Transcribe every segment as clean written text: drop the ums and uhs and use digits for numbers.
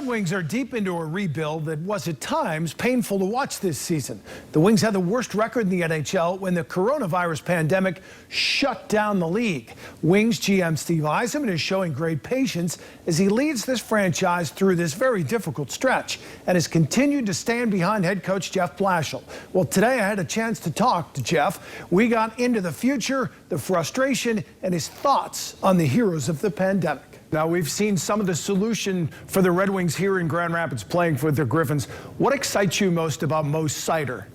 Red Wings are deep into a rebuild that was at times painful to watch this season. The Wings had the worst record in the NHL when the coronavirus pandemic shut down the league. Wings GM Steve Yzerman is showing great patience as he leads this franchise through this very difficult stretch and has continued to stand behind head coach Jeff Blashill. Well, today I had a chance to talk to Jeff. We got into the future, the frustration, and his thoughts on the heroes of the pandemic. Now, we've seen some of the solution for the Red Wings here in Grand Rapids playing for the Griffins. What excites you most about Mo Seider?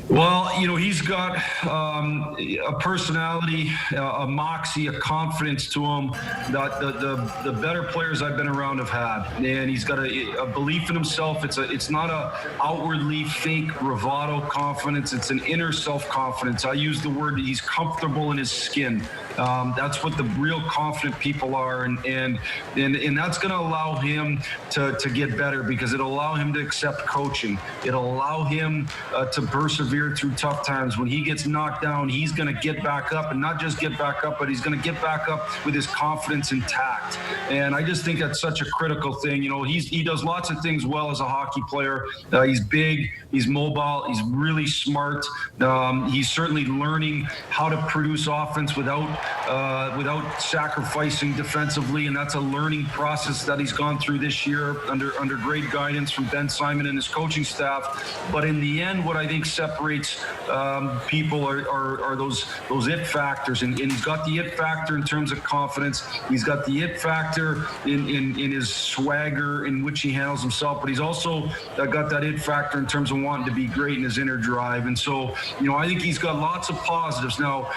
Well, you know, he's got a personality, a moxie, a confidence to him that the better players I've been around have had. And he's got a belief in himself. It's not a outwardly fake bravado confidence. It's an inner self-confidence. I use the word he's comfortable in his skin. That's what the real confident people are. And that's going to allow him to get better because it'll allow him to accept coaching. It'll allow him to persevere through tough times. When he gets knocked down, he's going to get back up, and not just get back up, but he's going to get back up with his confidence intact. And I just think that's such a critical thing. You know, he does lots of things well as a hockey player. He's big, he's mobile, he's really smart. He's certainly learning how to produce offense without sacrificing defensively, and that's a learning process that he's gone through this year under great guidance from Ben Simon and his coaching staff. But in the end, what I think separates people are those it factors, and he's got the it factor in terms of confidence. He's got the it factor in his swagger in which he handles himself, but he's also got that it factor in terms of wanting to be great in his inner drive. And so, you know, I think he's got lots of positives. Now,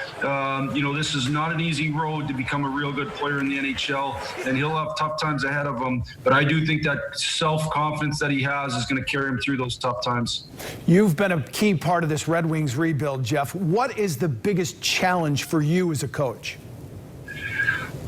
you know, this is not an easy road to become a real good player in the NHL, and he'll have tough times ahead of him. But I do think that self-confidence that he has is going to carry him through those tough times. You've been a key part of this Red Wings rebuild, Jeff. What is the biggest challenge for you as a coach?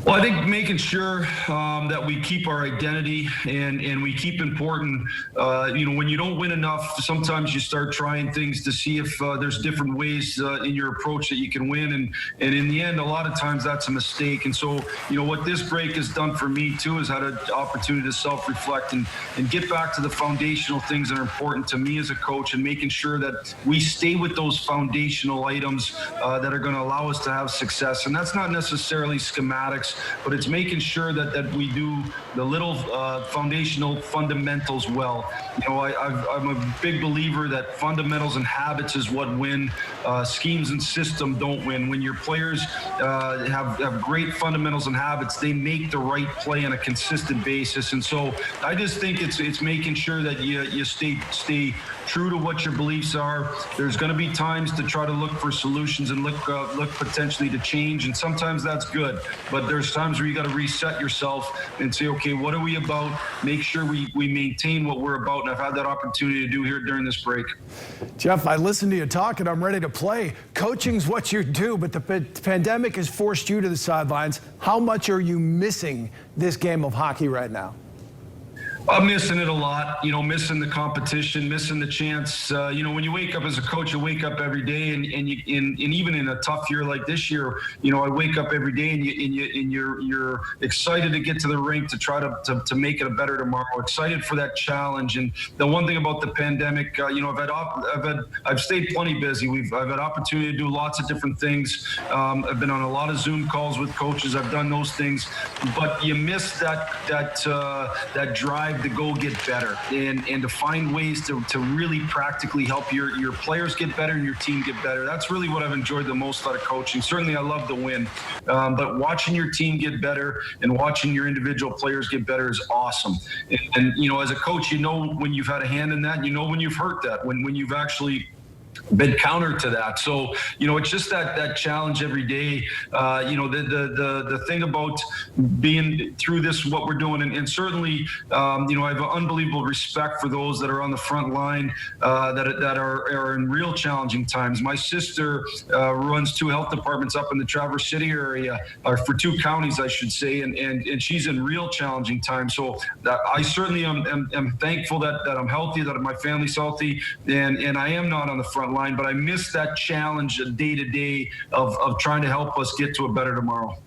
Well, I think making sure that we keep our identity and we keep important. You know, when you don't win enough, sometimes you start trying things to see if there's different ways in your approach that you can win. And in the end, a lot of times that's a mistake. And so, you know, what this break has done for me, too, is had an opportunity to self-reflect and get back to the foundational things that are important to me as a coach, and making sure that we stay with those foundational items that are going to allow us to have success. And that's not necessarily schematics, but it's making sure that we do the little foundational fundamentals well. You know, I'm a big believer that fundamentals and habits is what win. Schemes and system don't win. When your players have great fundamentals and habits, they make the right play on a consistent basis. And so I just think it's making sure that you stay true to what your beliefs are. There's going to be times to try to look for solutions and look potentially to change, and sometimes that's good. But there's times where you got to reset yourself and say, okay, what are we about? Make sure we maintain what we're about, and I've had that opportunity to do here during this break. Jeff, I listened to you talk, and I'm ready to play. Coaching's what you do, but the pandemic has forced you to the sidelines. How much are you missing this game of hockey right now? I'm missing it a lot, you know, missing the competition, missing the chance. You know, when you wake up as a coach, you wake up every day, and even in a tough year like this year, you know, I wake up every day and you're excited to get to the rink to try to make it a better tomorrow. Excited for that challenge. And the one thing about the pandemic, you know, I've stayed plenty busy. I've had opportunity to do lots of different things. I've been on a lot of Zoom calls with coaches. I've done those things, but you miss that drive to go get better and to find ways to really practically help your players get better and your team get better. That's really what I've enjoyed the most out of coaching. Certainly I love the win, but watching your team get better and watching your individual players get better is awesome. And you know, as a coach, you know when you've had a hand in that, and you know when you've hurt that, when you've actually been counter to that. So, you know, it's just that challenge every day. You know, the thing about being through this, what we're doing, and certainly, you know, I have an unbelievable respect for those that are on the front line that are in real challenging times. My sister runs 2 health departments up in the Traverse City area, or for 2 counties, I should say, and she's in real challenging times. So I certainly am thankful that I'm healthy, that my family's healthy, and I am not on the front line, but I miss that challenge day to day of trying to help us get to a better tomorrow.